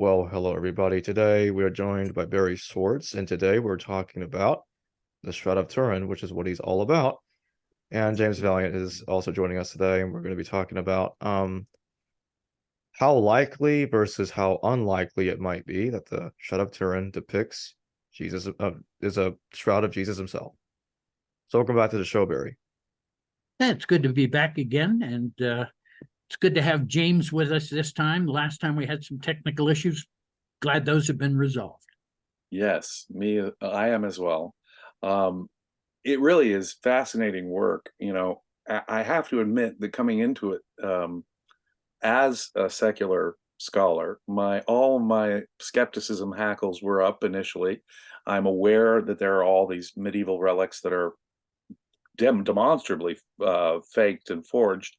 Well, hello everybody. Today we are joined by Barrie Schwortz, and today we're talking about the Shroud of Turin, which is what he's all about. And James Valliant is also joining us today, and we're going to be talking about how likely versus how unlikely it might be that the Shroud of Turin depicts Jesus is a shroud of Jesus himself. So welcome back to the show, Barrie. Yeah, it's good to be back again, and it's good to have James with us this time. Last time we had some technical issues. Glad those have been resolved. Yes, I am as well. It really is fascinating work. I have to admit that coming into it as a secular scholar, all my skepticism hackles were up initially. I'm aware that there are all these medieval relics that are demonstrably faked and forged,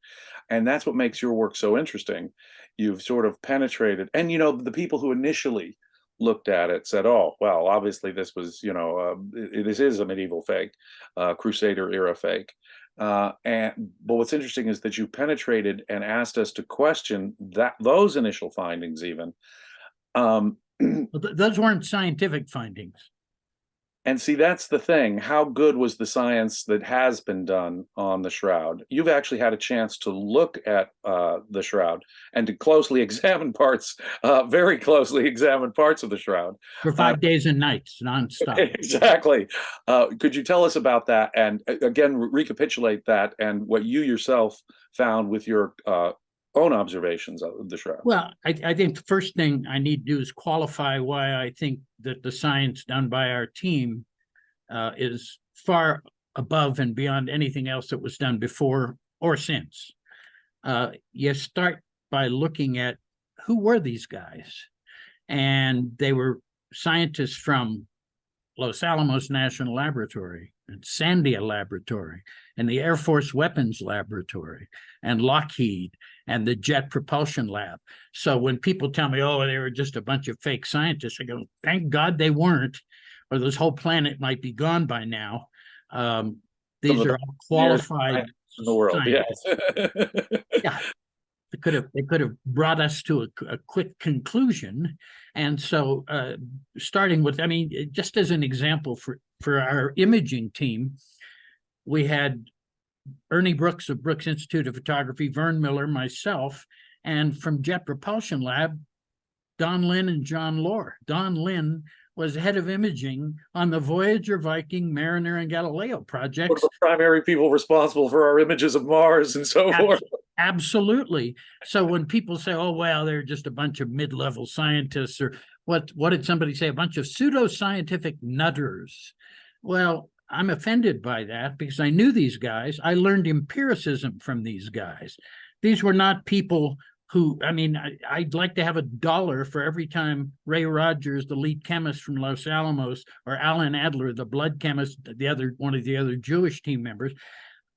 and that's what makes your work so interesting. You've sort of penetrated, and the people who initially looked at it said, oh well, obviously this was this is a medieval fake, Crusader era fake, but what's interesting is that you penetrated and asked us to question those initial findings even. Those weren't scientific findings. And see, that's the thing. How good was the science that has been done on the Shroud? You've actually had a chance to look at the Shroud and to closely examine parts, very closely examine parts of the Shroud. For 5 days and nights, nonstop. Exactly. Could you tell us about that and, again, recapitulate that and what you yourself found with your own observations of the Shroud? Well, I think the first thing I need to do is qualify why I think that the science done by our team is far above and beyond anything else that was done before or since. You start by looking at who were these guys, and they were scientists from Los Alamos National Laboratory and Sandia Laboratory and the Air Force Weapons Laboratory and Lockheed and the Jet Propulsion Lab. So when people tell me, oh, they were just a bunch of fake scientists, I go, thank God they weren't, or this whole planet might be gone by now. These are all qualified in the world, scientists. Yes. Yeah. They could have brought us to a quick conclusion. And so starting with, just as an example for our imaging team, we had Ernie Brooks of Brooks Institute of Photography, Vern Miller, myself, and from Jet Propulsion Lab, Don Lynn and John Lohr. Don Lynn was head of imaging on the Voyager, Viking, Mariner, and Galileo projects. One of the primary people responsible for our images of Mars and so forth. Absolutely. So when people say, oh, well, they're just a bunch of mid-level scientists, or what did somebody say? A bunch of pseudo-scientific nutters. Well, I'm offended by that because I knew these guys. I learned empiricism from these guys. These were not people who, I'd like to have $1 for every time Ray Rogers, the lead chemist from Los Alamos, or Alan Adler, the blood chemist, one of the other Jewish team members,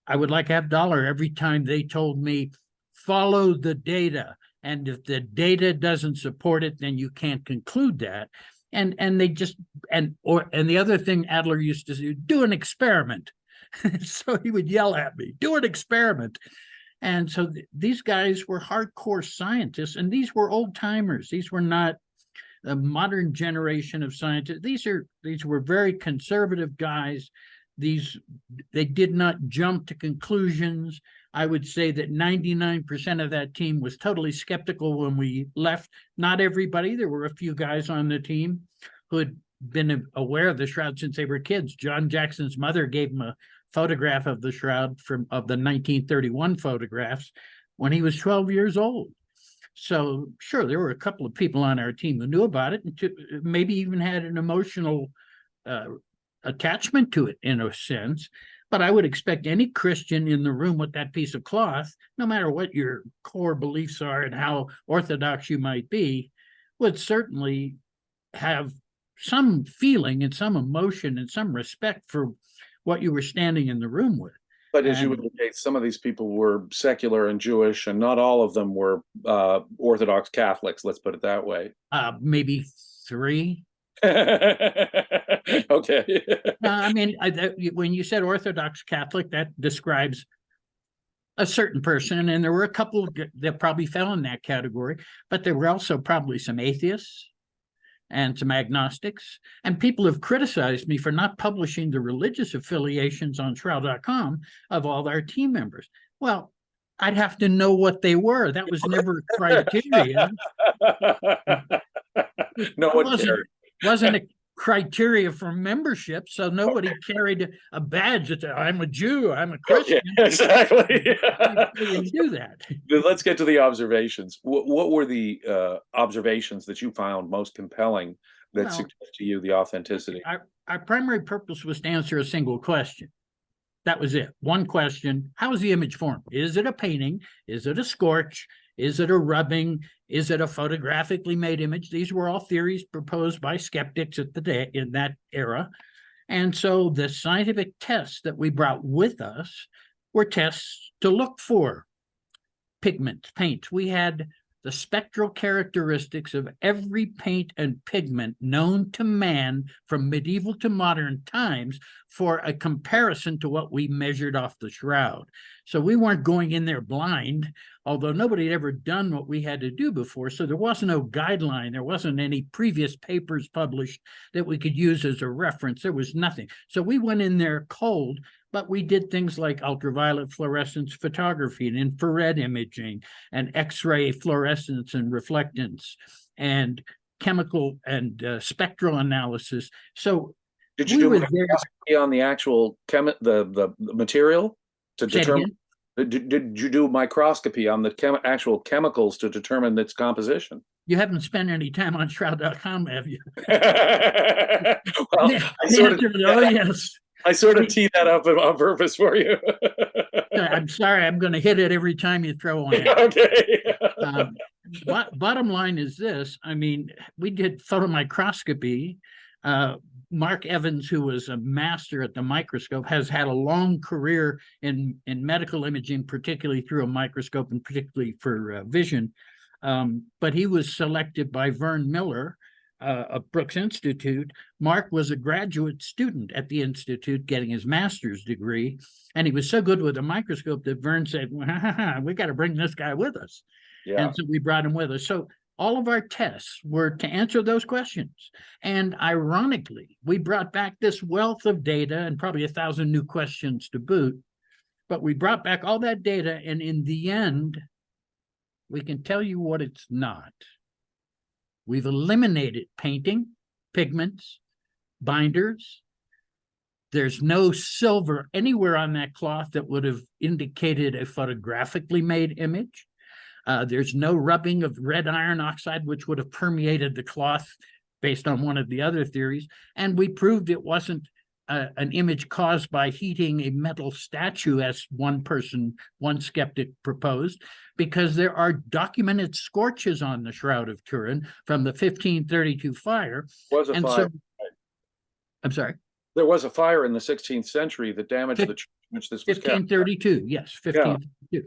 I would like to have $1 every time they told me, follow the data. And if the data doesn't support it, then you can't conclude that. And they just, and the other thing Adler used to do an experiment. So he would yell at me, do an experiment. And so these guys were hardcore scientists, and these were old timers. These were not the modern generation of scientists. These were very conservative guys. They did not jump to conclusions. I would say that 99% of that team was totally skeptical when we left. Not everybody. There were a few guys on the team who had been aware of the Shroud since they were kids. John Jackson's mother gave him a photograph of the Shroud of the 1931 photographs when he was 12 years old. So sure, there were a couple of people on our team who knew about it and maybe even had an emotional attachment to it in a sense. But I would expect any Christian in the room with that piece of cloth, no matter what your core beliefs are and how orthodox you might be, would certainly have some feeling and some emotion and some respect for what you were standing in the room with. But as you indicate, some of these people were secular and Jewish, and not all of them were Orthodox Catholics, let's put it that way. Maybe 3. Okay. When you said Orthodox Catholic, that describes a certain person, and there were a couple that probably fell in that category, but there were also probably some atheists and some agnostics, and people have criticized me for not publishing the religious affiliations on Shroud.com of all our team members. Well, I'd have to know what they were. That was never a criteria. No one cared. Wasn't a criteria for membership, so nobody carried a badge that said, I'm a Jew, I'm a Christian. Okay, exactly. You didn't do that. Let's get to the observations. What were the observations that you found most compelling that suggest to you the authenticity? Our primary purpose was to answer a single question. That was it. One question: how is the image formed? Is it a painting? Is it a scorch? Is it a rubbing? Is it a photographically made image? These were all theories proposed by skeptics at the day in that era. And so the scientific tests that we brought with us were tests to look for pigments, paints. We had the spectral characteristics of every paint and pigment known to man from medieval to modern times for a comparison to what we measured off the shroud. So we weren't going in there blind, although nobody had ever done what we had to do before. So there was no guideline. There wasn't any previous papers published that we could use as a reference. There was nothing. So we went in there cold, but we did things like ultraviolet fluorescence photography and infrared imaging and X-ray fluorescence and reflectance and chemical and spectral analysis. So did you do microscopy on the actual the material to determine? Did you do microscopy on the actual chemicals to determine its composition? You haven't spent any time on Shroud.com, have you? Well, yes. I sort of tee that up on purpose for you. I'm sorry, I'm going to hit it every time you throw one. Okay. Bottom line is this. I mean, we did photomicroscopy. Mark Evans, who was a master at the microscope, has had a long career in medical imaging, particularly through a microscope and particularly for vision. But he was selected by Vern Miller of Brooks Institute. Mark was a graduate student at the Institute getting his master's degree. And he was so good with a microscope that Vern said, we got to bring this guy with us. Yeah. And so we brought him with us. So all of our tests were to answer those questions. And ironically, we brought back this wealth of data and probably 1,000 new questions to boot. But we brought back all that data. And in the end, we can tell you what it's not. We've eliminated painting, pigments, binders. There's no silver anywhere on that cloth that would have indicated a photographically made image. There's no rubbing of red iron oxide, which would have permeated the cloth based on one of the other theories. And we proved it wasn't an image caused by heating a metal statue, as one skeptic proposed, because there are documented scorches on the Shroud of Turin from the 1532 fire. I'm sorry? There was a fire in the 16th century that damaged the church in which this was 1532, yes, 1532. Yeah.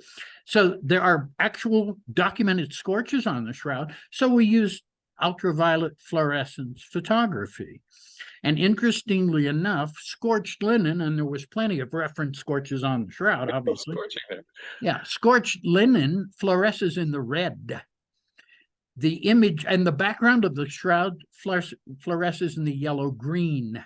So there are actual documented scorches on the Shroud. So we used ultraviolet fluorescence photography. And interestingly enough, scorched linen, and there was plenty of reference scorches on the Shroud, obviously. Yeah, scorched linen fluoresces in the red. The image and the background of the Shroud fluoresces in the yellow-green.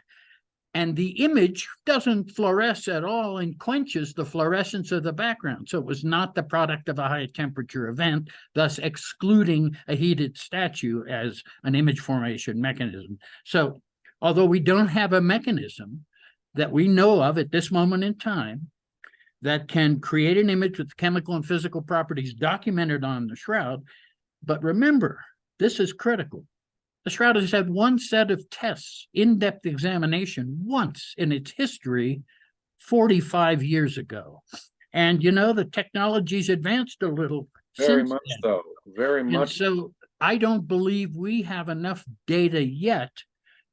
And the image doesn't fluoresce at all and quenches the fluorescence of the background. So it was not the product of a high temperature event, thus excluding a heated statue as an image formation mechanism. So although we don't have a mechanism that we know of at this moment in time that can create an image with chemical and physical properties documented on the Shroud, but remember, this is critical. The Shroud has had one set of tests, in-depth examination, once in its history, 45 years ago. And, you know, the technology's advanced a little. Very much so, very much. So I don't believe we have enough data yet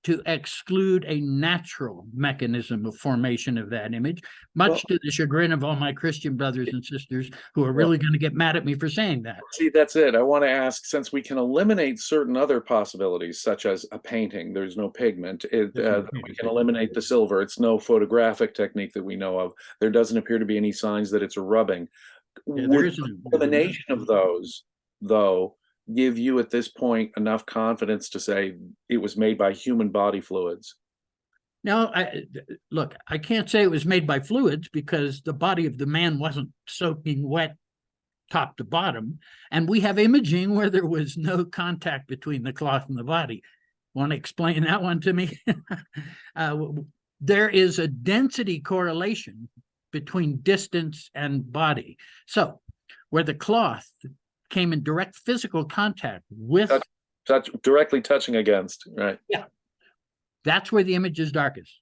to exclude a natural mechanism of formation of that image, much to the chagrin of all my Christian brothers and sisters who are really going to get mad at me for saying that. See, that's it. I want to ask, since we can eliminate certain other possibilities, such as a painting, there's no pigment, we can eliminate the silver, it's no photographic technique that we know of, there doesn't appear to be any signs that it's a rubbing. there would isn't the combination of those, though, give you at this point enough confidence to say it was made by human body fluids? No, look, I can't say it was made by fluids because the body of the man wasn't soaking wet top to bottom. And we have imaging where there was no contact between the cloth and the body. Want to explain that one to me? There is a density correlation between distance and body. So where the cloth came in direct physical contact with directly touching against, right? Yeah. That's where the image is darkest.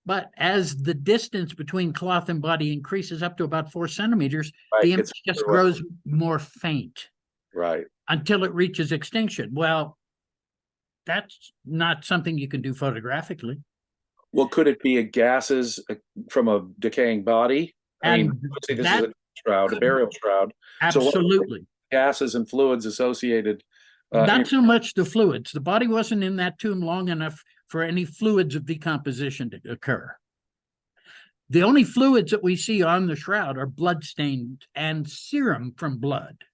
But as the distance between cloth and body increases up to about 4 centimeters, Right, the image just grows more faint. Right. Until it reaches extinction. Well, that's not something you can do photographically. Well, could it be gases from a decaying body? I mean, obviously this is a shroud, a burial shroud. Absolutely. So gases and fluids associated. Not so much the fluids. The body wasn't in that tomb long enough for any fluids of decomposition to occur. The only fluids that we see on the shroud are bloodstains and serum from blood.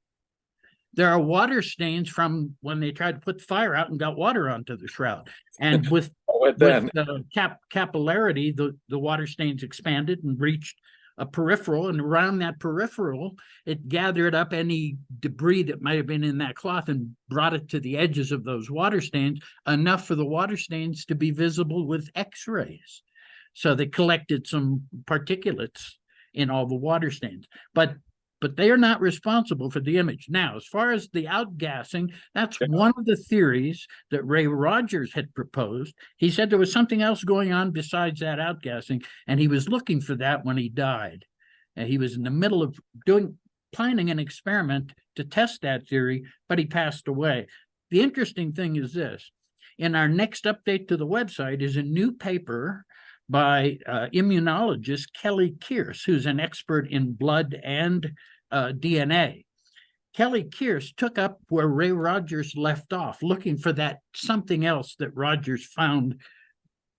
There are water stains from when they tried to put the fire out and got water onto the shroud. And with the capillarity, the water stains expanded and reached a peripheral, and around that peripheral, it gathered up any debris that might have been in that cloth and brought it to the edges of those water stains, enough for the water stains to be visible with X-rays. So they collected some particulates in all the water stains. But they are not responsible for the image. Now, as far as the outgassing, that's one of the theories that Ray Rogers had proposed. He said there was something else going on besides that outgassing, and he was looking for that when he died. And he was in the middle of planning an experiment to test that theory, but he passed away. The interesting thing is this. In our next update to the website is a new paper by immunologist Kelly Kearse, who's an expert in blood and DNA. Kelly Kearse took up where Ray Rogers left off, looking for that something else that Rogers found,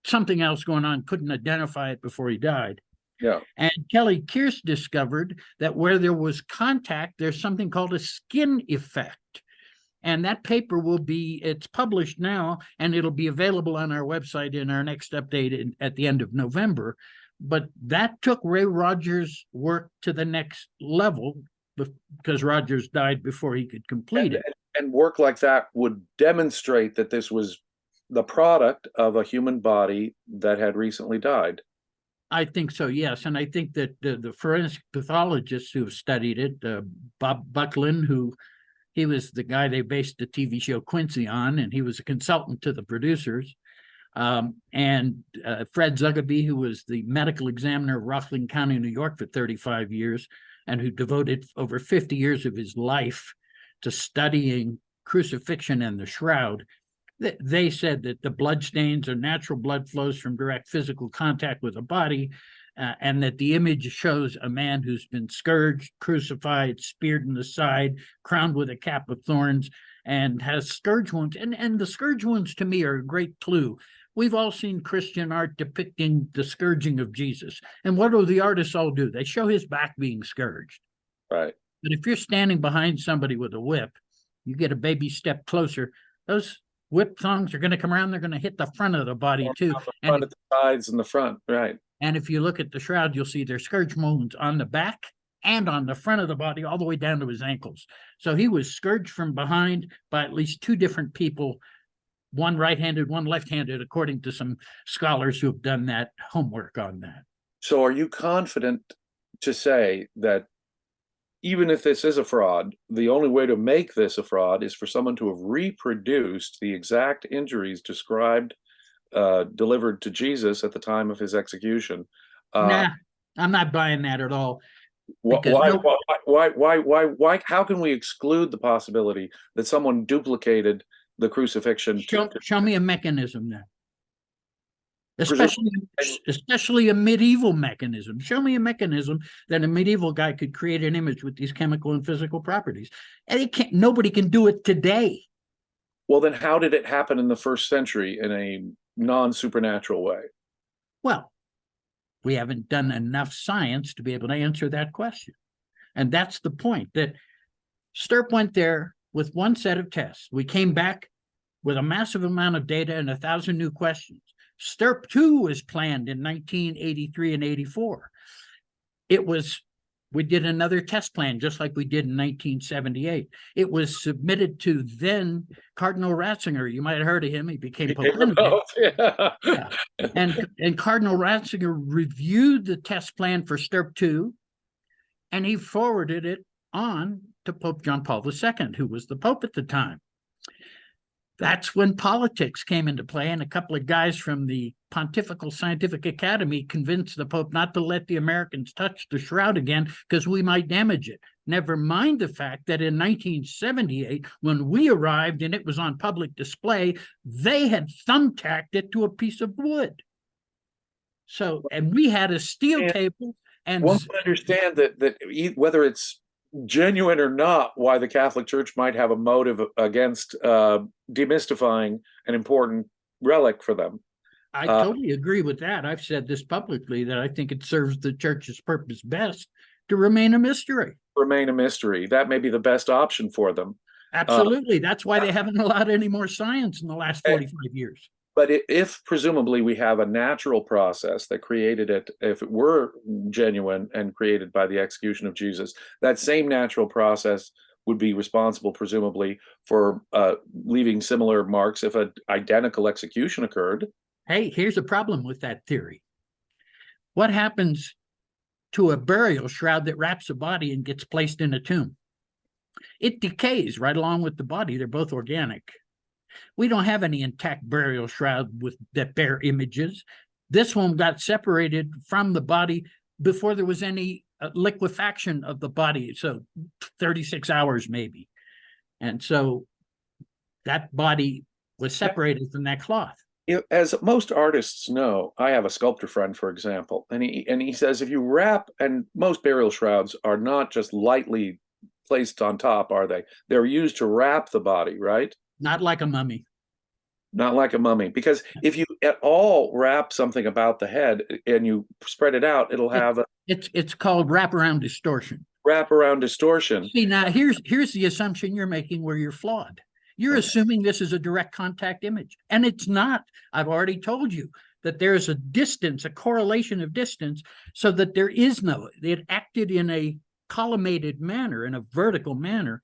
something else going on, couldn't identify it before he died. Yeah. And Kelly Kearse discovered that where there was contact, there's something called a skin effect. And that paper it's published now, and it'll be available on our website in our next update at the end of November. But that took Ray Rogers' work to the next level because Rogers died before he could complete it. And work like that would demonstrate that this was the product of a human body that had recently died. I think so, yes. And I think that the forensic pathologists who have studied it, Bob Buckland, he was the guy they based the TV show Quincy on, and he was a consultant to the producers. And Fred Zugaby, who was the medical examiner of Rockland County, New York for 35 years, and who devoted over 50 years of his life to studying crucifixion and the shroud. They said that the blood stains are natural blood flows from direct physical contact with a body, and that the image shows a man who's been scourged, crucified, speared in the side, crowned with a cap of thorns, and has scourge wounds. And the scourge wounds, to me, are a great clue. We've all seen Christian art depicting the scourging of Jesus. And what do the artists all do? They show his back being scourged. Right. But if you're standing behind somebody with a whip, you get a baby step closer, those whip thongs are going to come around, they're going to hit the front of the body too. And at the sides and the front, right. And if you look at the shroud, you'll see there's scourge wounds on the back and on the front of the body, all the way down to his ankles. So he was scourged from behind by at least 2 different people, one right-handed, one left-handed, according to some scholars who have done that homework on that. So are you confident to say that even if this is a fraud, the only way to make this a fraud is for someone to have reproduced the exact injuries described, delivered to Jesus at the time of his execution? Nah, I'm not buying that at all. Why? How can we exclude the possibility that someone duplicated the crucifixion? Show me a mechanism then. Especially a medieval mechanism. Show me a mechanism that a medieval guy could create an image with these chemical and physical properties. And nobody can do it today. Well, then how did it happen in the first century in a non-supernatural way? Well, we haven't done enough science to be able to answer that question. And that's the point, that Stirp went there with one set of tests. We came back with a massive amount of data and 1,000 new questions. Stirp 2 was planned in 1983 and 84. We did another test plan, just like we did in 1978. It was submitted to then Cardinal Ratzinger. You might have heard of him. He became Pope Benedict. Yeah. And Cardinal Ratzinger reviewed the test plan for Stirp 2, and he forwarded it on to Pope John Paul II, who was the Pope at the time. That's when politics came into play, and a couple of guys from the Pontifical Scientific Academy convinced the Pope not to let the Americans touch the shroud again because we might damage it. Never mind the fact that in 1978, when we arrived and it was on public display, they had thumbtacked it to a piece of wood. So, and we had a steel table. And one can understand that whether it's genuine or not, why the Catholic Church might have a motive against demystifying an important relic for them. I totally agree with that. I've said this publicly, that I think it serves the church's purpose best to remain a mystery. Remain a mystery. That may be the best option for them. Absolutely. That's why they haven't allowed any more science in the last 45 years. But if presumably we have a natural process that created it, if it were genuine and created by the execution of Jesus, that same natural process would be responsible, presumably, for leaving similar marks if an identical execution occurred. Hey, here's a problem with that theory. What happens to a burial shroud that wraps a body and gets placed in a tomb? It decays right along with the body. They're both organic. We don't have any intact burial shroud that bear images. This one got separated from the body before there was any liquefaction of the body, so 36 hours maybe. And so that body was separated from that cloth. As most artists know, I have a sculptor friend, for example, and he says if you wrap, and most burial shrouds are not just lightly placed on top, are they? They're used to wrap the body, right? Not like a mummy. Not like a mummy, because if you at all wrap something about the head and you spread it out, it'll have it's called wraparound distortion. Wraparound distortion. See, now here's the assumption you're making where you're flawed. You're assuming this is a direct contact image, and it's not. I've already told you that there's a distance, a correlation of distance, so that there is no. It acted in a collimated manner, in a vertical manner.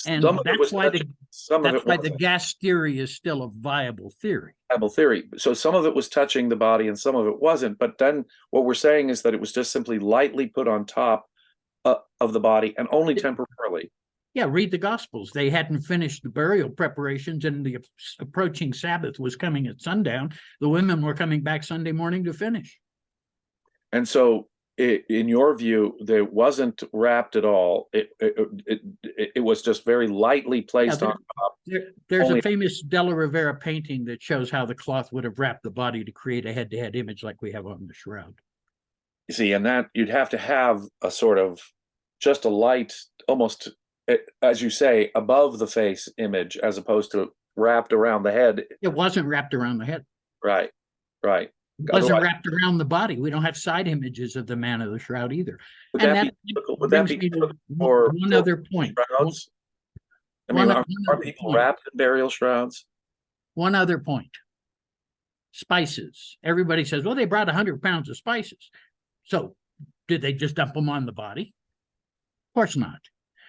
And that's why the gas theory is still a viable theory. Viable theory. So some of it was touching the body and some of it wasn't. But then what we're saying is that it was just simply lightly put on top of the body and only temporarily. Yeah, read the Gospels. They hadn't finished the burial preparations, and the approaching Sabbath was coming at sundown. The women were coming back Sunday morning to finish. And so in your view, there wasn't wrapped at all. It was just very lightly placed on top. There's a famous Della Rivera painting that shows how the cloth would have wrapped the body to create a head-to-head image like we have on the shroud. You see, and that you'd have to have a sort of just a light, almost, as you say, above the face image, as opposed to wrapped around the head. It wasn't wrapped around the head. Right, right. It wasn't wrapped around the body. We don't have side images of the man of the shroud either. Would that be for one other point? Shrouds? I mean, are people wrapped in burial shrouds? One other point. Spices. Everybody says, well, they brought 100 pounds of spices. So did they just dump them on the body? Of course not.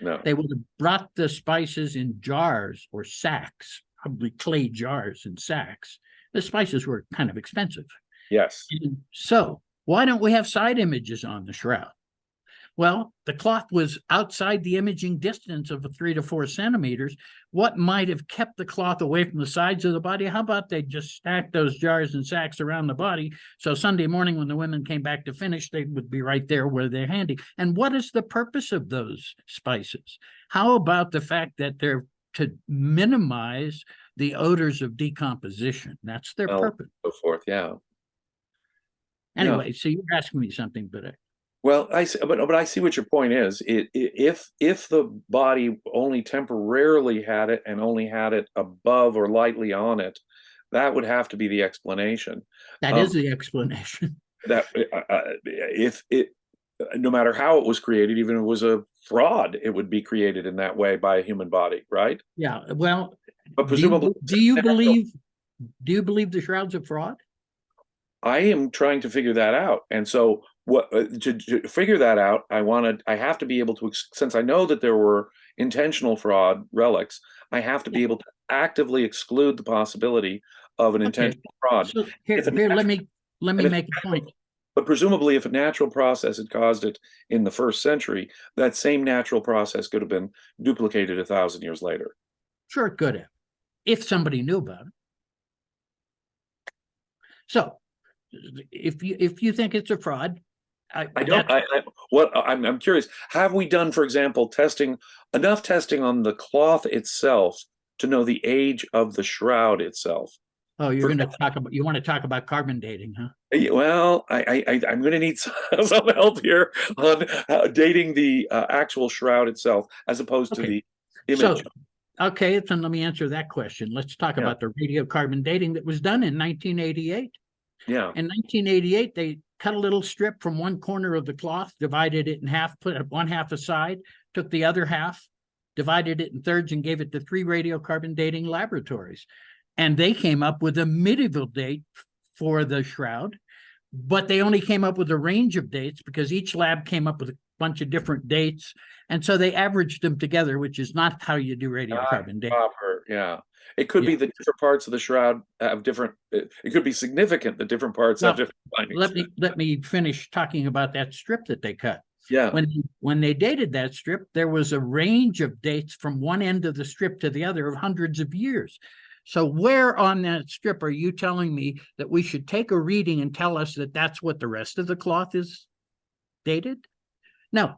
No. They would have brought the spices in jars or sacks, probably clay jars and sacks. The spices were kind of expensive. Yes. And so why don't we have side images on the shroud? Well, the cloth was outside the imaging distance of 3 to 4 centimeters. What might have kept the cloth away from the sides of the body? How about they just stack those jars and sacks around the body, so Sunday morning when the women came back to finish, they would be right there where they're handy. And what is the purpose of those spices? How about the fact that they're to minimize the odors of decomposition? That's their purpose. So forth, yeah. Anyway, so you're asking me something, but well, I see, but I see what your point is. If the body only temporarily had it and only had it above or lightly on it, that would have to be the explanation. That is the explanation. That if it, no matter how it was created, even if it was a fraud it would be created in that way by a human body, right? Yeah. Well, But presumably, do you believe the shroud's a fraud? I am trying to figure that out. And so what to figure that out, I have to be able to, since I know that there were intentional fraud relics, I have to be able to actively exclude the possibility of an intentional fraud. So here, let me make a point. But presumably, if a natural process had caused it in the 1st century, that same natural process could have been duplicated 1,000 years later. Sure, it could have, if somebody knew about it. So, if you think it's a fraud, I'm curious. Have we done, for example, enough testing on the cloth itself to know the age of the shroud itself? Oh, you want to talk about carbon dating, huh? Well, I'm going to need some help here on dating the actual shroud itself as opposed to the image. So, okay, then let me answer that question. Let's talk about the radiocarbon dating that was done in 1988. Yeah. In 1988, they cut a little strip from one corner of the cloth, divided it in half, put one half aside, took the other half, divided it in thirds, and gave it to 3 radiocarbon dating laboratories. And they came up with a medieval date for the shroud, but they only came up with a range of dates because each lab came up with a bunch of different dates. And so they averaged them together, which is not how you do radiocarbon dating. Yeah. It could be the different parts of the shroud have different, it could be significant that different parts have different findings. Let me finish talking about that strip that they cut. Yeah. When they dated that strip, there was a range of dates from one end of the strip to the other of hundreds of years. So where on that strip are you telling me that we should take a reading and tell us that that's what the rest of the cloth is dated? No,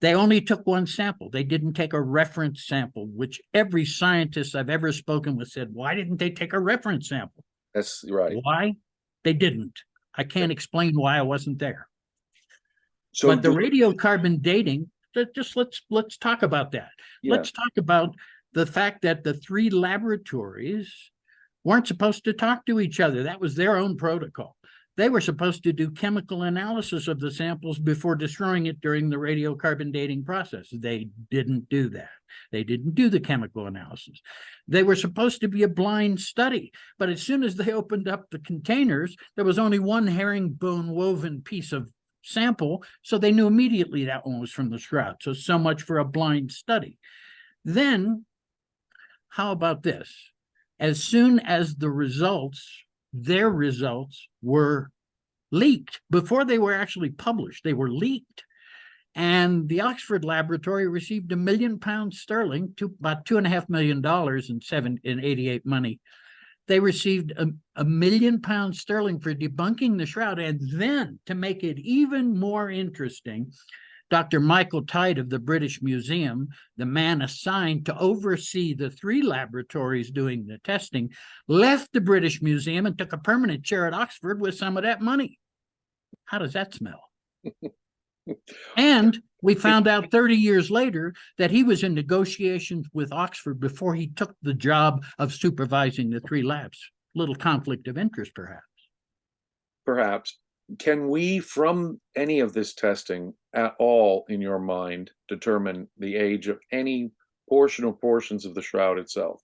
they only took one sample. They didn't take a reference sample, which every scientist I've ever spoken with said, why didn't they take a reference sample? That's right. Why? They didn't. I can't explain why I wasn't there. So but the radiocarbon dating, let's talk about that. Yeah. Let's talk about the fact that the 3 laboratories weren't supposed to talk to each other. That was their own protocol. They were supposed to do chemical analysis of the samples before destroying it during the radiocarbon dating process. They didn't do that. They didn't do the chemical analysis. They were supposed to be a blind study, but as soon as they opened up the containers, there was only one herringbone woven piece of sample, so they knew immediately that one was from the shroud. So much for a blind study. Then, how about this? As soon as their results were leaked, before they were actually published, they were leaked. And the Oxford laboratory received £1 million sterling, about $2.5 million in 88 money. They received £1 million sterling for debunking the shroud. And then, to make it even more interesting, Dr. Michael Tide of the British Museum, the man assigned to oversee the 3 laboratories doing the testing, left the British Museum and took a permanent chair at Oxford with some of that money. How does that smell? And we found out 30 years later that he was in negotiations with Oxford before he took the job of supervising the 3 labs. Little conflict of interest, perhaps. Perhaps. Can we, from any of this testing at all, in your mind, determine the age of any portions of the shroud itself?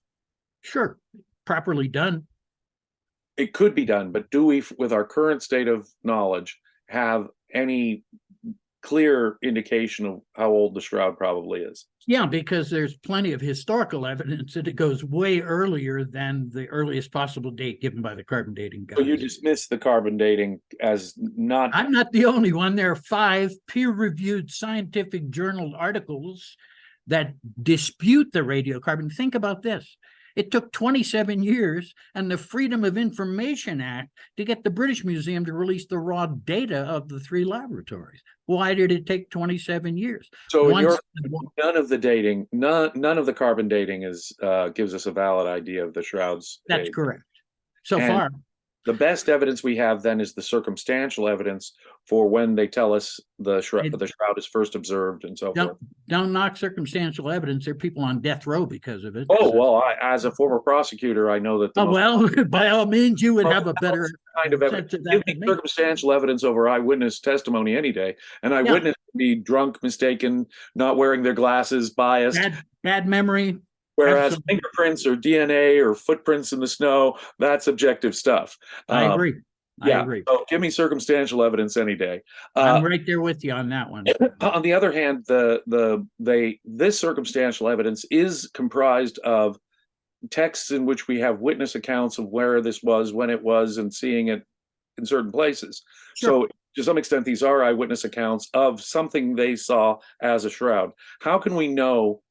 Sure, properly done. It could be done, but do we, with our current state of knowledge, have any clear indication of how old the shroud probably is? Yeah, because there's plenty of historical evidence that it goes way earlier than the earliest possible date given by the carbon dating guys. So you dismiss the carbon dating as not... I'm not the only one. There are 5 peer-reviewed scientific journal articles that dispute the radiocarbon. Think about this. It took 27 years and the Freedom of Information Act to get the British Museum to release the raw data of the 3 laboratories. Why did it take 27 years? So none of the dating, none of the carbon dating gives us a valid idea of the shroud's That's age. Correct. So far. The best evidence we have then is the circumstantial evidence for when they tell us the shroud is first observed and so forth. don't knock circumstantial evidence. There are people on death row because of it. Oh, so- well, as a former prosecutor, I know that the Oh, well, by all means, you would have a better kind of evidence. sense of that Give me than me. circumstantial evidence over eyewitness testimony any day. An eyewitness can be drunk, mistaken, not wearing their glasses, biased. Bad memory. Whereas Absolutely. fingerprints or DNA or footprints in the snow, that's objective stuff. I agree. I Yeah. agree. So give me circumstantial evidence any day. I'm right there with you on that one. On the other hand, this circumstantial evidence is comprised of texts in which we have witness accounts of where this was, when it was, and seeing it in certain places. Sure. So to some extent, these are eyewitness accounts of something they saw as a shroud. How can we know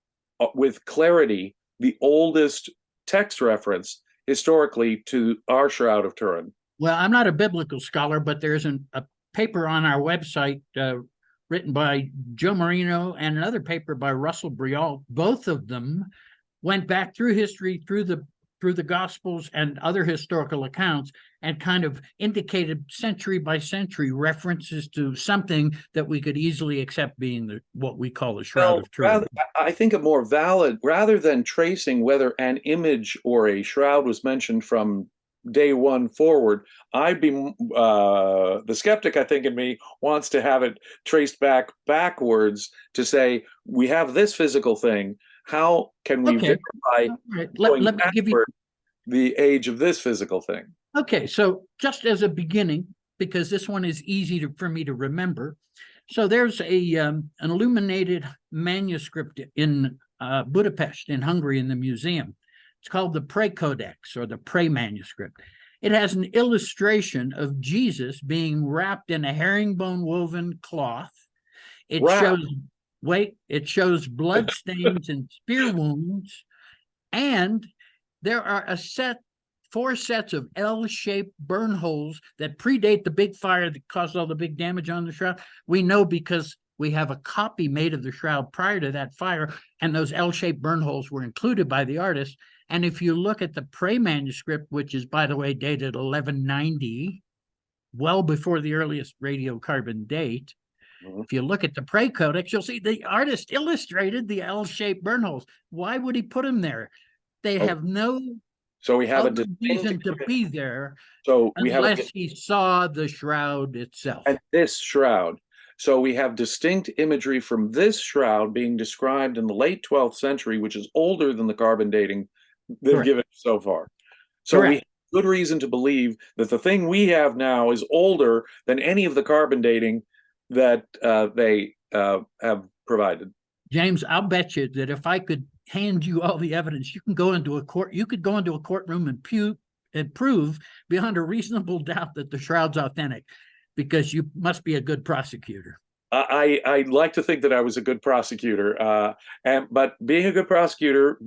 with clarity the oldest text reference historically to our Shroud of Turin? Well, I'm not a biblical scholar, but there's a paper on our website written by Joe Marino and another paper by Russell Brial. Both of them went back through history, through the Gospels and other historical accounts, and kind of indicated century by century references to something that we could easily accept being what we call the Shroud of Turin. I think a more valid, rather than tracing whether an image or a shroud was mentioned from day one forward, I'd be the skeptic, I think, in me wants to have it traced backwards to say, we have this physical thing. How can we verify Let me give you the age of this physical thing? Okay, so just as a beginning, because this one is easy for me to remember. So there's an illuminated manuscript in Budapest in Hungary in the museum. It's called the Prey Codex, or the Prey manuscript. It has an illustration of Jesus being wrapped in a herringbone woven cloth. It shows blood stains and spear wounds, and there are four sets of L-shaped burn holes that predate the big fire that caused all the big damage on the shroud. We know because we have a copy made of the shroud prior to that fire, and those L-shaped burn holes were included by the artist. And if you look at the Prey manuscript, which is, by the way, dated 1190, well before the earliest radiocarbon date, if you look at the Prey Codex, you'll see the artist illustrated the L-shaped burn holes. Why would he put them there? They have no So we have a reason to be there. So we unless he saw the shroud itself. And this shroud. So we have distinct imagery from this shroud being described in the late 12th century, which is older than the carbon dating they've given so far. So we have good reason to believe that the thing we have now is older than any of the carbon dating that they have provided. James, I'll bet you that if I could hand you all the evidence, you could go into a courtroom and prove beyond a reasonable doubt that the shroud's authentic, because you must be a good prosecutor. I like to think that I was a good prosecutor, but being a good prosecutor,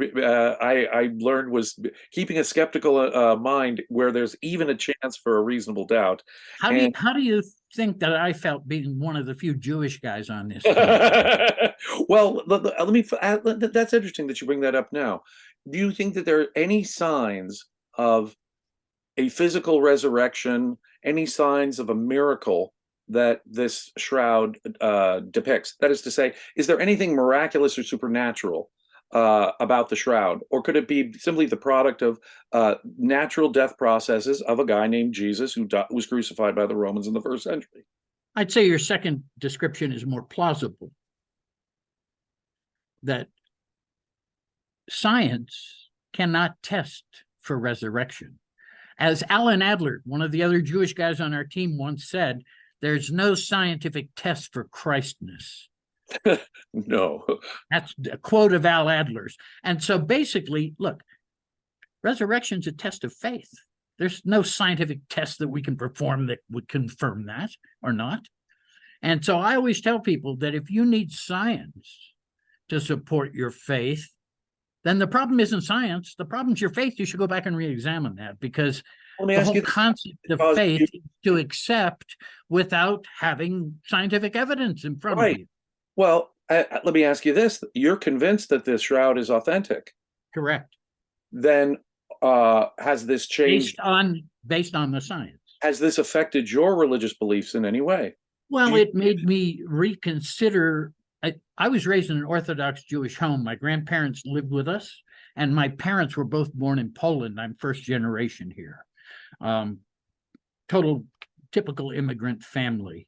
I learned, was keeping a skeptical mind where there's even a chance for a reasonable doubt. How do you think that I felt being one of the few Jewish guys on this? Well, let me. That's interesting that you bring that up now. Do you think that there are any signs of a physical resurrection, any signs of a miracle that this shroud depicts? That is to say, is there anything miraculous or supernatural about the shroud? Or could it be simply the product of natural death processes of a guy named Jesus who was crucified by the Romans in the 1st century? I'd say your second description is more plausible. That science cannot test for resurrection. As Alan Adler, one of the other Jewish guys on our team, once said, there's no scientific test for Christness. No. That's a quote of Al Adler's. And so basically, look, resurrection's a test of faith. There's no scientific test that we can perform that would confirm that or not. And so I always tell people that if you need science to support your faith, then the problem isn't science. The problem is your faith. You should go back and re-examine that, because the whole concept of faith is to accept without having scientific evidence in front of you. Well, let me ask you this. You're convinced that this shroud is authentic. Correct. Then has this changed? Based on the science. Has this affected your religious beliefs in any way? Well, it made me reconsider I was raised in an Orthodox Jewish home. My grandparents lived with us, and my parents were both born in Poland. I'm first generation here. Total typical immigrant family.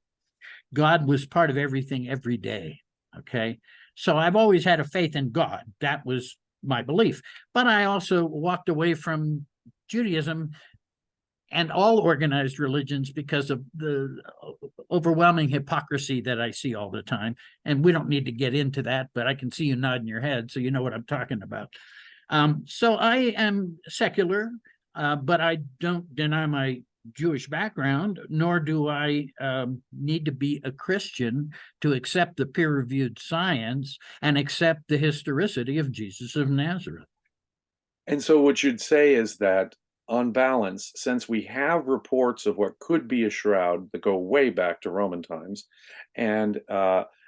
God was part of everything every day. Okay. So I've always had a faith in God. That was my belief. But I also walked away from Judaism and all organized religions because of the overwhelming hypocrisy that I see all the time. And we don't need to get into that, but I can see you nodding your head, so you know what I'm talking about. So I am secular, but I don't deny my Jewish background, nor do I need to be a Christian to accept the peer-reviewed science and accept the historicity of Jesus of Nazareth. And so what you'd say is that, on balance, since we have reports of what could be a shroud that go way back to Roman times, and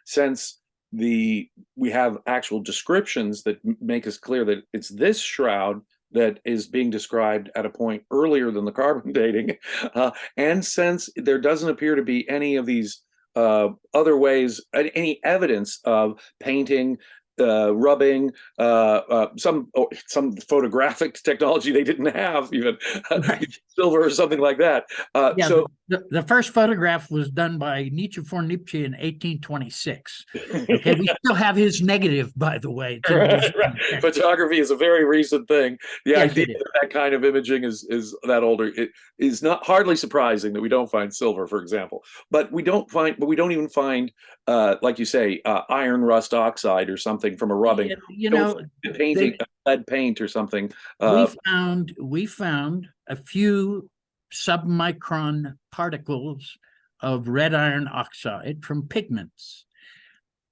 since we have actual descriptions that make us clear that it's this shroud that is being described at a point earlier than the carbon dating, and since there doesn't appear to be any of these other ways, any evidence of painting, rubbing, some photographic technology they didn't have, even Right. silver or something like that. Yeah, So the first photograph was done by Nietzsche for Nietzsche in 1826. Okay, we still have his negative, by the way. right. Photography is a very recent thing. The Yes, idea that kind of imaging is that older. It is not hardly surprising that we don't find silver, for example. But we don't even find, like you say, iron rust oxide or something from a rubbing. You know, painting, lead paint or something. We found a few submicron particles of red iron oxide from pigments.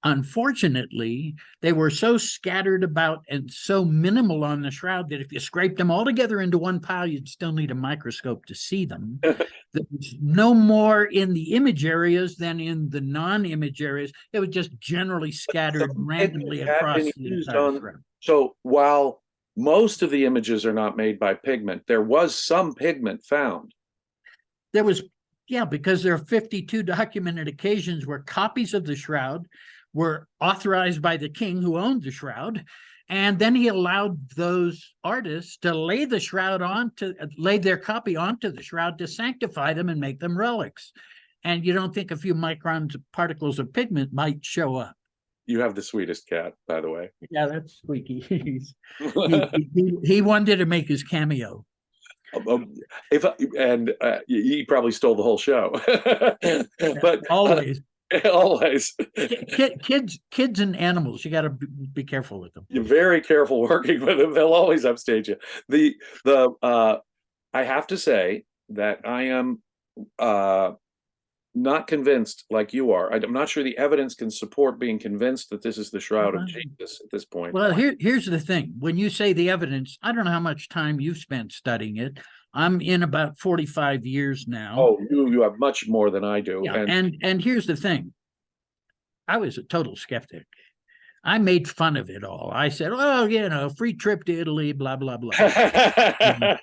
Unfortunately, they were so scattered about and so minimal on the shroud that if you scraped them all together into one pile, you'd still need a microscope to see them. There's no more in the image areas than in the non-image areas. It was just generally scattered randomly across the entire shroud. So while most of the images are not made by pigment, there was some pigment found. There was, yeah, because there are 52 documented occasions where copies of the shroud were authorized by the king who owned the shroud, and then he allowed those artists to lay their copy onto the shroud to sanctify them and make them relics. And you don't think a few microns of particles of pigment might show up. You have the sweetest cat, by the way. Yeah, that's Squeaky. He wanted to make his cameo. He probably stole the whole show. But always. Always. Kids and animals, you got to be careful with them. You're very careful working with them. They'll always upstage you. I have to say that I am not convinced like you are. I'm not sure the evidence can support being convinced that this is the shroud of Jesus at this point. Well, here's the thing. When you say the evidence, I don't know how much time you've spent studying it. I'm in about 45 years now. Oh, you have much more than I do. Yeah, and here's the thing. I was a total skeptic. I made fun of it all. I said, oh, free trip to Italy, blah, blah, blah. I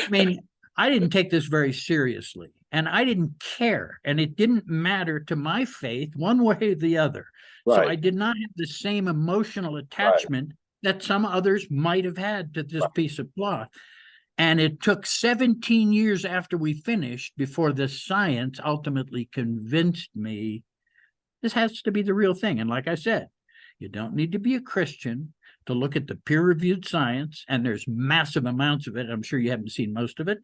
mean, I didn't take this very seriously, and I didn't care, and it didn't matter to my faith one way or the other. Right. So I did not have the same emotional attachment that some others might have had to this piece of cloth. And it took 17 years after we finished before the science ultimately convinced me this has to be the real thing. And like I said, you don't need to be a Christian to look at the peer-reviewed science, and there's massive amounts of it. I'm sure you haven't seen most of it.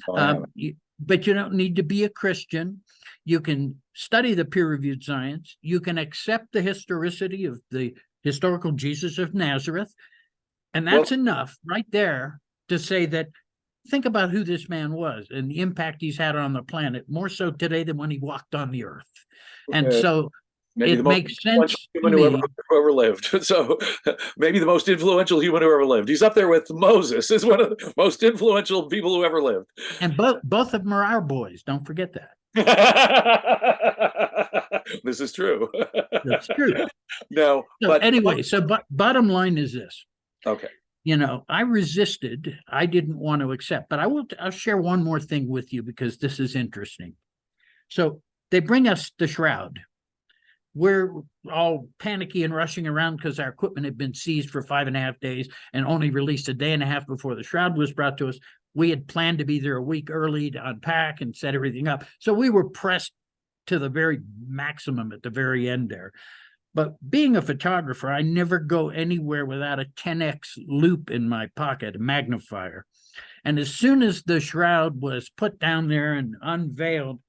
But you don't need to be a Christian. You can study the peer-reviewed science. You can accept the historicity of the historical Jesus of Nazareth. And that's enough right there to say that, think about who this man was and the impact he's had on the planet, more so today than when he walked on the earth. And so maybe it makes sense human who ever lived. So maybe the most influential human who ever lived. He's up there with Moses as one of the most influential people who ever lived. And both of them are our boys. Don't forget that. This is true. That's true. No, but anyway, bottom line is this. Okay. I resisted. I didn't want to accept, but I'll share one more thing with you because this is interesting. So they bring us the shroud. we're all panicky and rushing around because our equipment had been seized for 5.5 days and only released a day and a half before the shroud was brought to us. We had planned to be there a week early to unpack and set everything up. So we were pressed to the very maximum at the very end there. But being a photographer, I never go anywhere without a 10x loop in my pocket, a magnifier. And as soon as the shroud was put down there and unveiled,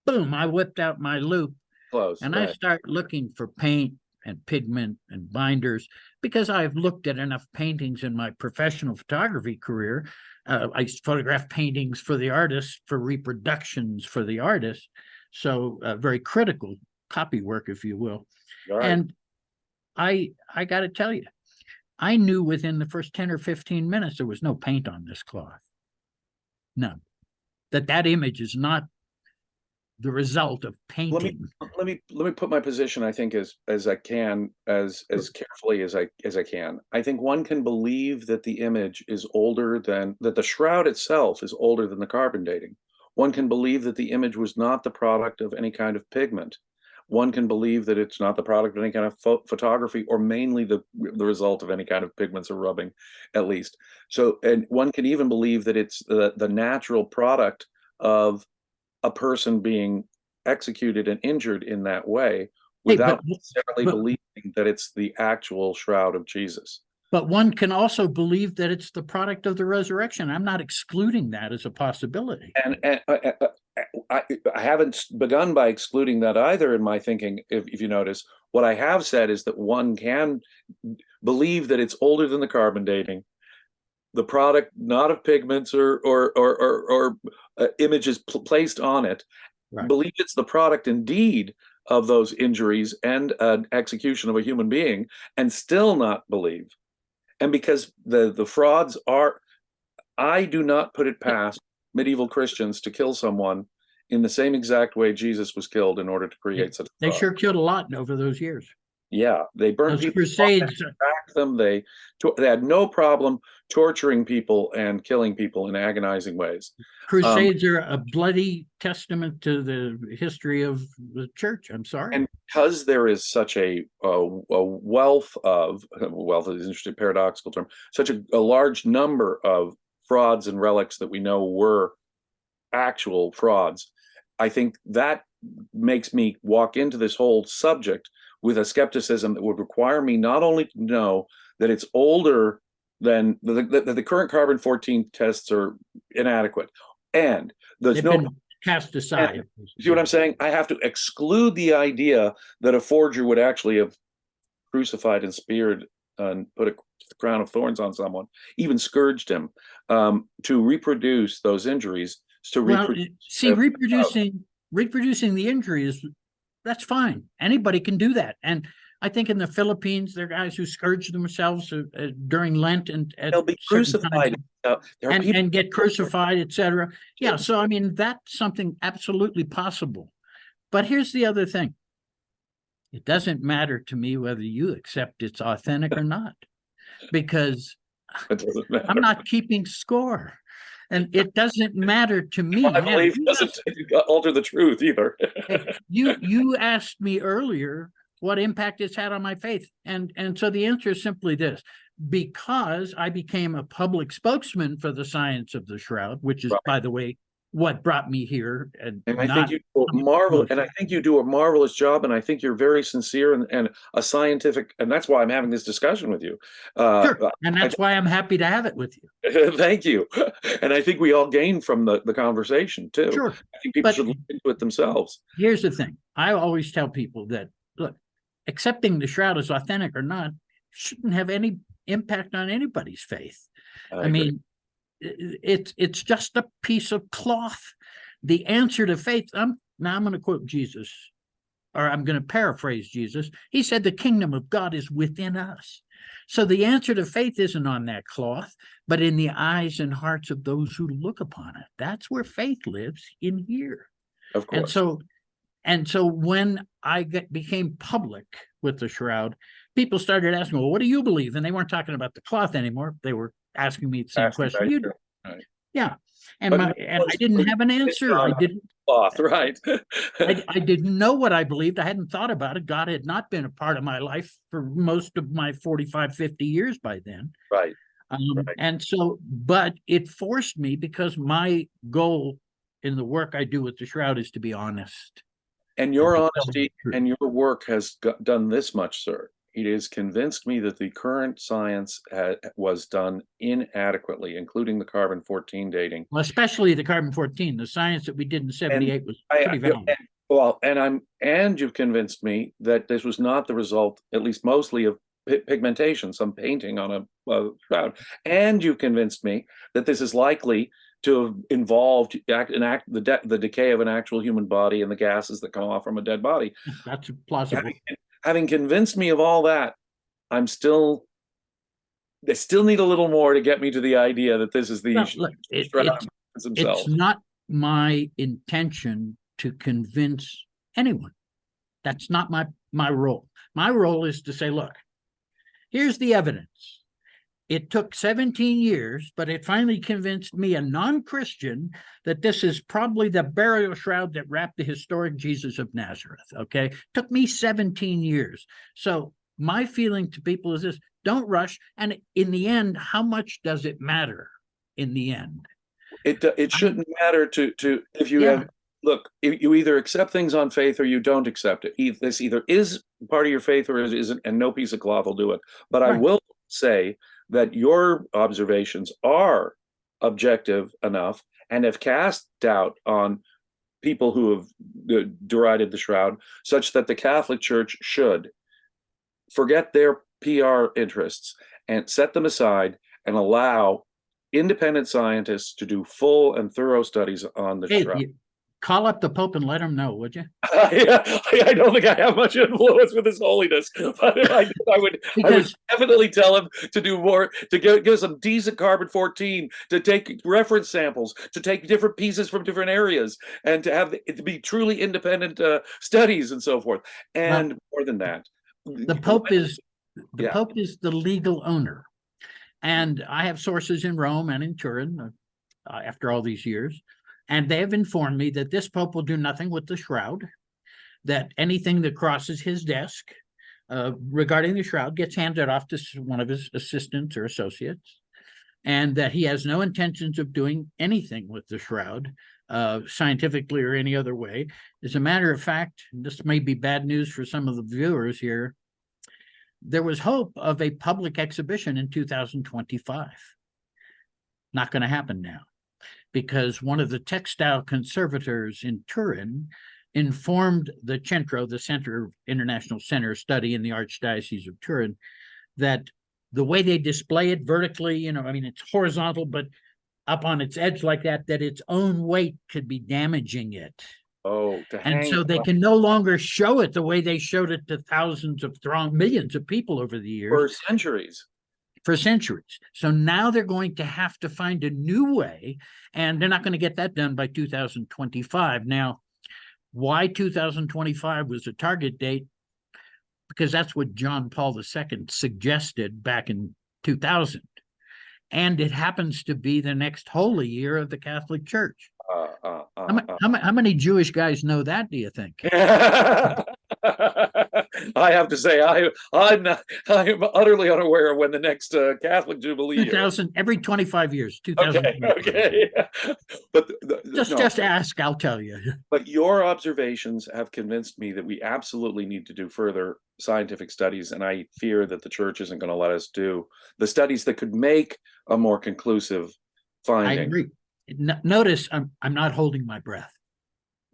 boom, I whipped out my loop. Close, and right. I start looking for paint and pigment and binders because I've looked at enough paintings in my professional photography career. I photograph paintings for the artist, for reproductions for the artist. So very critical copy work, if you will. Right. And I got to tell you, I knew within the first 10 or 15 minutes there was no paint on this cloth. None. That image is not the result of painting. Let me put my position, I think, as I can, as carefully as I can. I think one can believe that the image is older than, that the shroud itself is older than the carbon dating. One can believe that the image was not the product of any kind of pigment. One can believe that it's not the product of any kind of photography, or mainly the result of any kind of pigments or rubbing, at least. So, and one can even believe that it's the natural product of a person being executed and injured in that way, without necessarily believing that it's the actual shroud of Jesus. But one can also believe that it's the product of the resurrection. I'm not excluding that as a possibility. And I haven't begun by excluding that either in my thinking, if you notice. What I have said is that one can believe that it's older than the carbon dating, the product not of pigments or images placed on it, right. Believe it's the product indeed of those injuries and an execution of a human being, and still not believe. And because the frauds are, I do not put it past medieval Christians to kill someone in the same exact way Jesus was killed in order to create such a fraud. They sure killed a lot over those years. Yeah, they burned those people, crusades, tracked them. They had no problem torturing people and killing people in agonizing ways. Crusades are a bloody testament to the history of the church. I'm sorry. And because there is such a wealth is an interesting paradoxical term, such a large number of frauds and relics that we know were actual frauds, I think that makes me walk into this whole subject with a skepticism that would require me not only to know that it's older than the current carbon-14 tests are inadequate, and there's They've no been cast aside. See what I'm saying? I have to exclude the idea that a forger would actually have crucified and speared and put a crown of thorns on someone, even scourged him, to reproduce those injuries. Reproducing the injuries, that's fine. Anybody can do that. And I think in the Philippines, there are guys who scourge themselves during Lent and they'll be crucified and get crucified, etc. Yeah, so I mean, that's something absolutely possible. But here's the other thing. It doesn't matter to me whether you accept it's authentic or not, because I'm not keeping score. And it doesn't matter to me. I believe it doesn't alter the truth either. You asked me earlier what impact it's had on my faith. And so the answer is simply this. Because I became a public spokesman for the science of the shroud, which is, right, by the way, what brought me here. And I think you do a marvelous job, and I think you're very sincere and a scientific, and that's why I'm having this discussion with you. Sure. And that's why I'm happy to have it with you. Thank you. And I think we all gain from the conversation too. Sure. I think people should look into it themselves. Here's the thing. I always tell people that, look, accepting the shroud as authentic or not shouldn't have any impact on anybody's faith. I mean, it's just a piece of cloth. The answer to faith, I'm going to quote Jesus, or I'm going to paraphrase Jesus. He said the kingdom of God is within us. So the answer to faith isn't on that cloth, but in the eyes and hearts of those who look upon it. That's where faith lives, in here. Of course. And so when I became public with the shroud, people started asking, well, what do you believe? And they weren't talking about the cloth anymore. They were asking me the same question you do. Right. Yeah. And But my, no and I one's didn't putting have an answer. I on didn't cloth, right? I didn't know what I believed. I hadn't thought about it. God had not been a part of my life for most of my 45, 50 years by then. Right. Right. And so, but it forced me, because my goal in the work I do with the Shroud is to be honest. And your to tell the honesty truth. and your work has done this much, sir. It has convinced me that the current science was done inadequately, including the carbon-14 dating. Well, especially the carbon-14, the science that we did in And 78 was pretty valid. And you've convinced me that this was not the result, at least mostly, of pigmentation, some painting on a shroud. And you've convinced me that this is likely to have involved the decay of an actual human body and the gases that come off from a dead body. That's plausible. Having convinced me of all that, they still need a little more to get me to the idea that this is the it's not my intention to convince anyone. That's not my role. My role is to say, look, here's the evidence. It took 17 years, but it finally convinced me, a non-Christian, that this is probably the burial shroud that wrapped the historic Jesus of Nazareth, okay? Took me 17 years. So my feeling to people is this: don't rush. And in the end, how much does it matter in the end? It shouldn't matter to if you have, look, you either accept things on faith or you don't accept it. This either is part of your faith or it isn't, and no piece of cloth will do it. But I will say that your observations are objective enough and have cast doubt on people who have derided the Shroud, such that the Catholic Church should forget their PR interests and set them aside and allow independent scientists to do full and thorough studies on the Shroud. Call up the Pope and let him know, would you? I don't think I have much influence with His Holiness, but if I did, I would definitely tell him to do more, to give some decent carbon-14, to take reference samples, to take different pieces from different areas, and to have it to be truly independent studies and so forth. And more than that, the Pope is the legal owner, and I have sources in Rome and in Turin after all these years. And they have informed me that this Pope will do nothing with the Shroud, that anything that crosses his desk regarding the Shroud gets handed off to one of his assistants or associates, and that he has no intentions of doing anything with the Shroud, scientifically or any other way. As a matter of fact, this may be bad news for some of the viewers here, there was hope of a public exhibition in 2025. Not going to happen now, because one of the textile conservators in Turin informed the Centro, the Center, International Center Study in the Archdiocese of Turin, that the way they display it vertically, I mean, it's horizontal, but up on its edge like that, that its own weight could be damaging it. And so they can no longer show it the way they showed it to millions of people over the years. For centuries. So now they're going to have to find a new way, and they're not going to get that done by 2025. Now, why 2025 was the target date? Because that's what John Paul II suggested back in 2000. And it happens to be the next holy year of the Catholic Church. How many Jewish guys know that, do you think? I have to say, I'm utterly unaware of when the next Catholic Jubilee 2000 every 25 years. 2000. Okay. But just ask, I'll tell you. But your observations have convinced me that we absolutely need to do further scientific studies, and I fear that the Church isn't going to let us do the studies that could make a more conclusive finding. I agree. Notice I'm not holding my breath.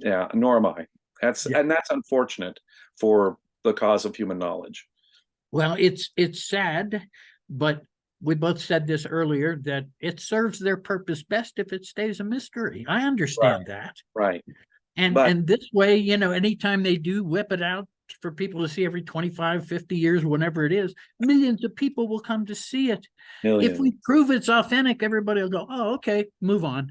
Yeah, nor am I. And that's unfortunate for the cause of human knowledge. Well, it's sad, but we both said this earlier, that it serves their purpose best if it stays a mystery. I understand that. Right. And this way, anytime they do whip it out for people to see every 25, 50 years, whenever it is, millions of people will come to see it. Millions. If we prove it's authentic, everybody will go, oh, okay, move on.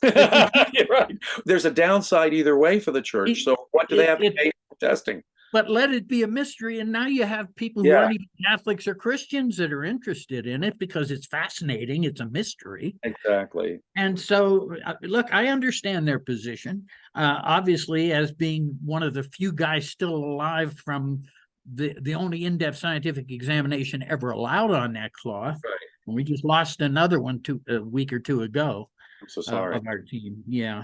Right. There's a downside either way for the Church. So what do they have to pay for testing? But let it be a mystery. And now you have people who aren't even Catholics or Christians that are interested in it because it's fascinating. It's a mystery. Exactly. And so, look, I understand their position. Obviously, as being one of the few guys still alive from the only in-depth scientific examination ever allowed on that cloth. Right. And we just lost another one a week or two ago. I'm so sorry. Of our team. Yeah.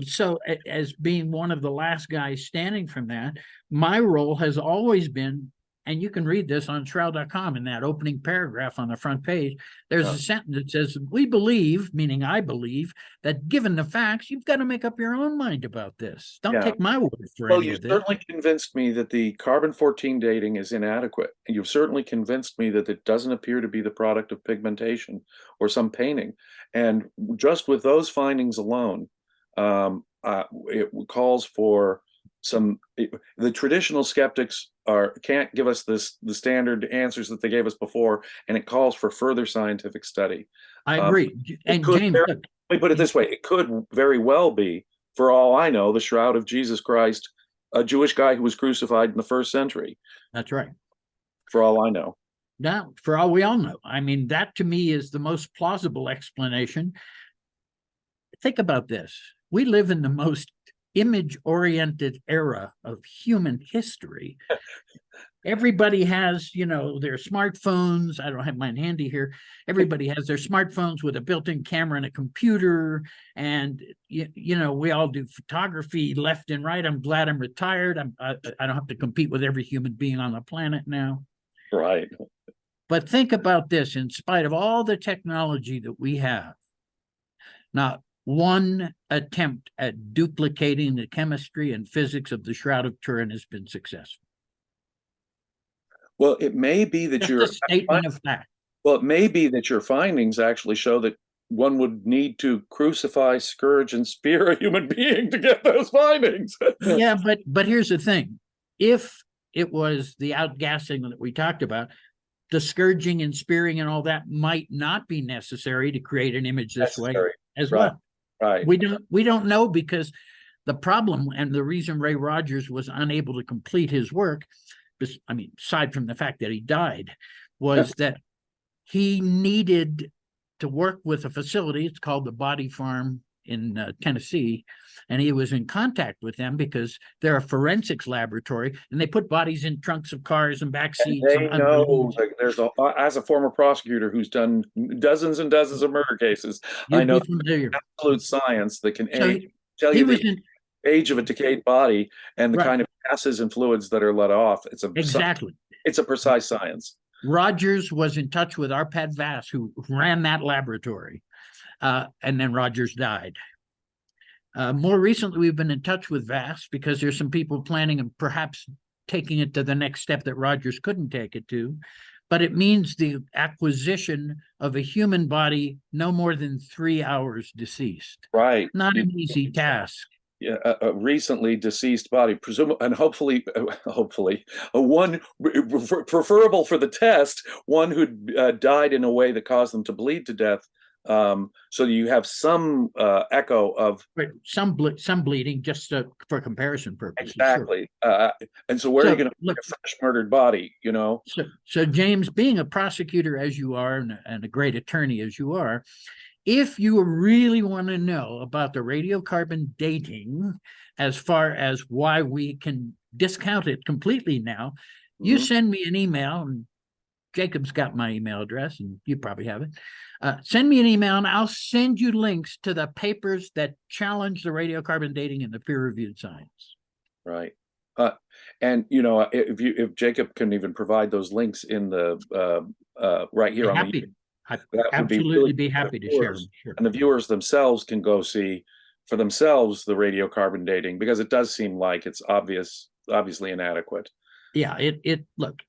So as being one of the last guys standing from that, my role has always been, and you can read this on Shroud.com in that opening paragraph on the front page, there's a sentence that says, we believe, meaning I believe, that given the facts, you've got to make up your own mind about this. Don't take my word for any of this. Well, you certainly convinced me that the carbon-14 dating is inadequate. And you've certainly convinced me that it doesn't appear to be the product of pigmentation or some painting. And just with those findings alone, it calls for the traditional skeptics can't give us the standard answers that they gave us before, and it calls for further scientific study. I agree. And James, let me put it this way: it could very well be, for all I know, the shroud of Jesus Christ, a Jewish guy who was crucified in the 1st century. That's right. For all I know. Now, for all we all know, I mean, that to me is the most plausible explanation. Think about this. We live in the most image-oriented era of human history. Everybody has, their smartphones. I don't have mine handy here. Everybody has their smartphones with a built-in camera and a computer. And, we all do photography left and right. I'm glad I'm retired. I don't have to compete with every human being on the planet now. Right. But think about this, in spite of all the technology that we have, not one attempt at duplicating the chemistry and physics of the Shroud of Turin has been successful. Well, it may be that Just a statement of fact. Well, it may be that your findings actually show that one would need to crucify, scourge, and spear a human being to get those findings. Yeah, but here's the thing. If it was the outgassing that we talked about, the scourging and spearing and all that might not be necessary to create an image this way as well. Right. We don't know, because the problem and the reason Ray Rogers was unable to complete his work, aside from the fact that he died, was that he needed to work with a facility. It's called the Body Farm in Tennessee, and he was in contact with them because they're a forensics laboratory, and they put bodies in trunks of cars and back seats. And they know, as a former prosecutor who's done dozens and dozens of murder cases, I know absolute science that can tell you the age of a decayed body and the kind of gases and fluids that are let off. It's a precise science. Rogers was in touch with Arpad Vass, who ran that laboratory. And then Rogers died. More recently, we've been in touch with Vass because there's some people planning and perhaps taking it to the next step that Rogers couldn't take it to. But it means the acquisition of a human body no more than 3 hours deceased. Right. Not an easy task. Yeah, a recently deceased body, presumably, and hopefully, one preferable for the test, one who died in a way that caused them to bleed to death. So you have some echo of some bleeding, just for comparison purposes. Exactly. Sure. And so where are you going to put a fresh murdered body, So James, being a prosecutor as you are and a great attorney as you are, if you really want to know about the radiocarbon dating, as far as why we can discount it completely now, you send me an email, and Jacob's got my email address, and you probably have it. Send me an email, and I'll send you links to the papers that challenge the radiocarbon dating in the peer-reviewed science. Right. And if Jacob can even provide those links in the right here on the I'd absolutely be happy to share them. Sure. And the viewers themselves can go see for themselves the radiocarbon dating, because it does seem like it's obviously inadequate. Yeah, look,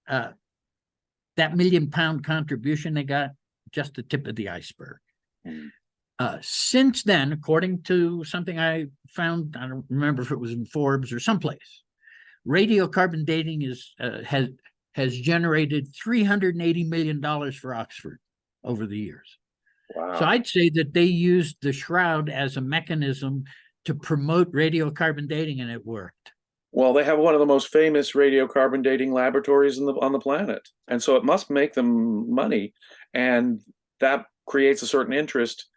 that £1 million contribution they got, just the tip of the iceberg. Since then, according to something I found, I don't remember if it was in Forbes or someplace, radiocarbon dating has generated $380 million for Oxford over the years. Wow. So I'd say that they used the Shroud as a mechanism to promote radiocarbon dating, and it worked. Well, they have one of the most famous radiocarbon dating laboratories on the planet, and so it must make them money, and that creates a certain interest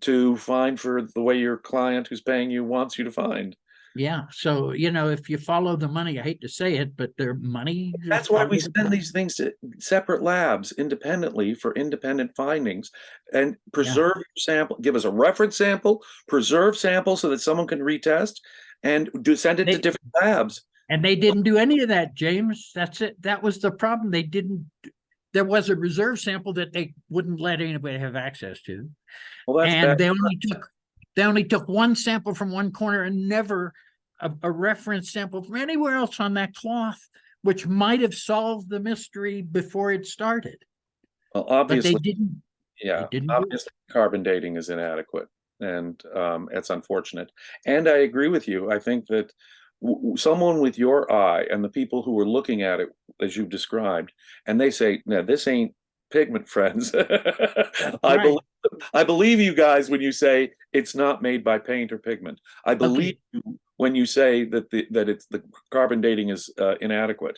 to find for the way your client who's paying you wants you to find. Yeah. So, if you follow the money, I hate to say it, but their money. That's why we send these things to separate labs independently for independent findings, and preserve your sample. Give us a reference sample, preserve sample so that someone can retest, and send it to different labs. And they didn't do any of that, James. That's it. That was the problem. They didn't. There was a reserve sample that they wouldn't let anybody have access to. Well, that's and bad. they only took one sample from one corner and never a reference sample from anywhere else on that cloth, which might have solved the mystery before it started. Well, obviously, but they didn't. Yeah, they didn't obviously, carbon dating is inadequate, and it's unfortunate. And I agree with you. I think that someone with your eye and the people who are looking at it as you've described, and they say, "No, this ain't pigment, friends." I believe you guys when you say it's not made by paint or pigment. I believe you when you say that the carbon dating is inadequate.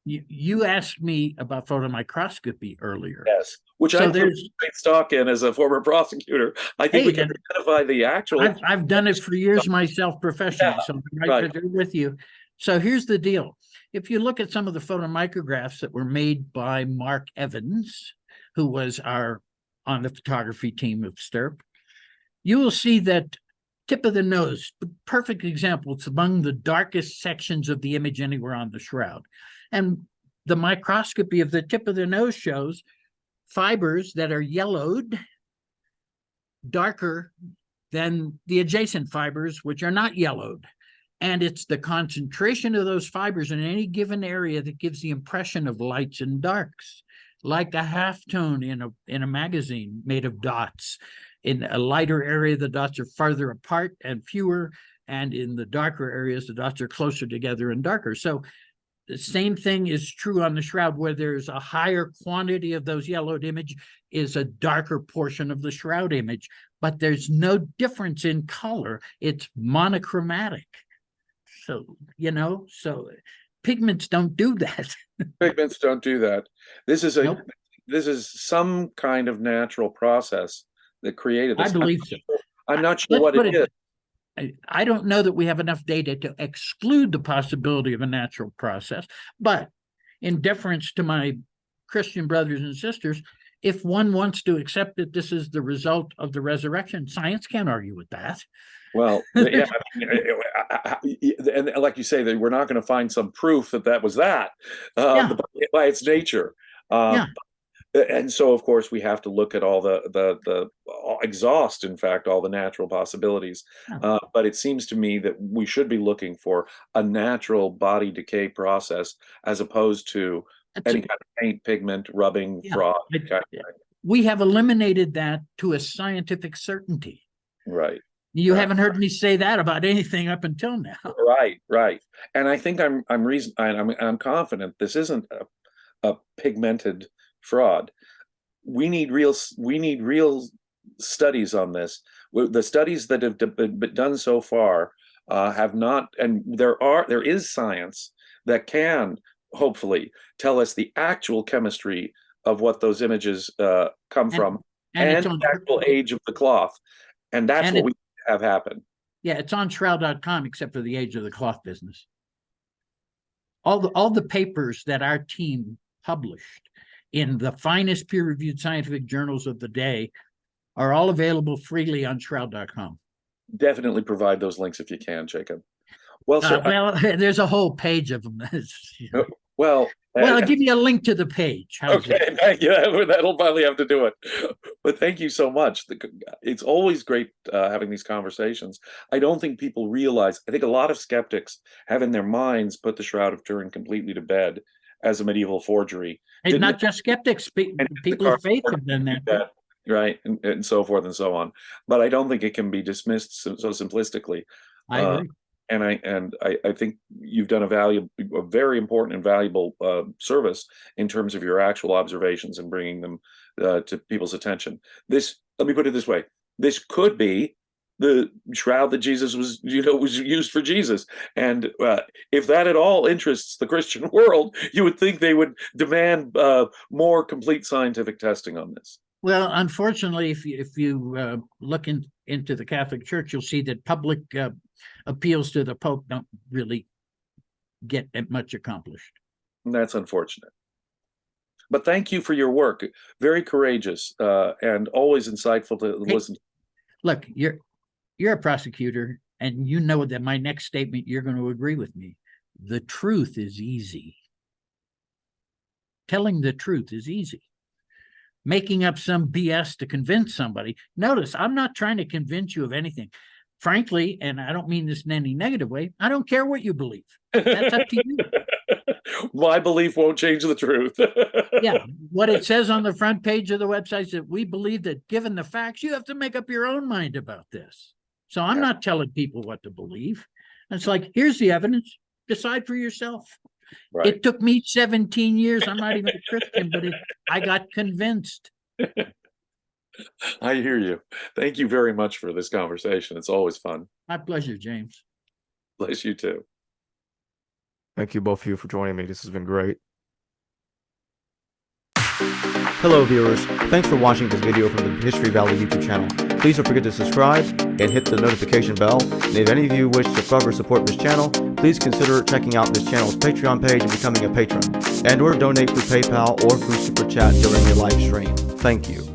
You asked me about photomicroscopy earlier. Yes, which I put great stock in as a former prosecutor. I think we can identify the actual. I've done it for years myself professionally, so I'm right there with you. So here's the deal. If you look at some of the photomicrographs that were made by Mark Evans, who was on the photography team of STERP, you will see that tip of the nose, the perfect example. It's among the darkest sections of the image anywhere on the shroud. And the microscopy of the tip of the nose shows fibers that are yellowed, darker than the adjacent fibers, which are not yellowed. And it's the concentration of those fibers in any given area that gives the impression of lights and darks, like a halftone in a magazine made of dots. In a lighter area, the dots are farther apart and fewer, and in the darker areas, the dots are closer together and darker. So the same thing is true on the shroud, where there's a higher quantity of those yellowed image is a darker portion of the shroud image, but there's no difference in color. It's monochromatic. So, so pigments don't do that. Pigments don't do that. This is some kind of natural process that created this. I believe so. I'm not sure what it is. I don't know that we have enough data to exclude the possibility of a natural process, but in deference to my Christian brothers and sisters, if one wants to accept that this is the result of the resurrection, science can't argue with that. Well, yeah, and like you say, that we're not going to find some proof that was that by its nature. And so, of course, we have to look at all the exhaust, in fact, all the natural possibilities. But it seems to me that we should be looking for a natural body decay process as opposed to any kind of paint, pigment, rubbing, fraud. We have eliminated that to a scientific certainty. Right. You haven't heard me say that about anything up until now. Right. And I think I'm confident this isn't a pigmented fraud. We need real studies on this. The studies that have been done so far have not, and there is science that can hopefully tell us the actual chemistry of what those images come from and the actual age of the cloth, and that's what we have happen. Yeah, it's on Shroud.com, except for the age of the cloth business. All the papers that our team published in the finest peer-reviewed scientific journals of the day are all available freely on Shroud.com. Definitely provide those links if you can, Jacob. Well, there's a whole page of them. Well, I'll give you a link to the page. Okay, thank you. That'll probably have to do it. But thank you so much. It's always great having these conversations. I don't think people realize, I think a lot of skeptics have in their minds put the Shroud of Turin completely to bed as a medieval forgery. And not just skeptics, people of faith have done that. Right, and so forth and so on. But I don't think it can be dismissed so simplistically. I agree. And I think you've done a very important and valuable service in terms of your actual observations and bringing them to people's attention. Let me put it this way: this could be the shroud that Jesus was used for Jesus. And if that at all interests the Christian world, you would think they would demand more complete scientific testing on this. Well, unfortunately, if you look into the Catholic Church, you'll see that public appeals to the Pope don't really get much accomplished. And that's unfortunate. But thank you for your work. Very courageous and always insightful to listen to. Look, you're a prosecutor, and you know that my next statement, you're going to agree with me. The truth is easy. Telling the truth is easy. Making up some BS to convince somebody. Notice, I'm not trying to convince you of anything. Frankly, and I don't mean this in any negative way, I don't care what you believe. That's up to you. My belief won't change the truth. Yeah, what it says on the front page of the website is that we believe that given the facts, you have to make up your own mind about this. So I'm not telling people what to believe. It's like, here's the evidence. Decide for yourself. Right. It took me 17 years. I'm not even a Christian, but I got convinced. I hear you. Thank you very much for this conversation. It's always fun. My pleasure, James. Bless you too. Thank you both of you for joining me. This has been great. Hello viewers, thanks for watching this video from the History Valley YouTube channel. Please don't forget to subscribe and hit the notification bell. And if any of you wish to further support this channel, please consider checking out this channel's Patreon page and becoming a patron, and or donate through PayPal or through Super Chat during your live stream. Thank you.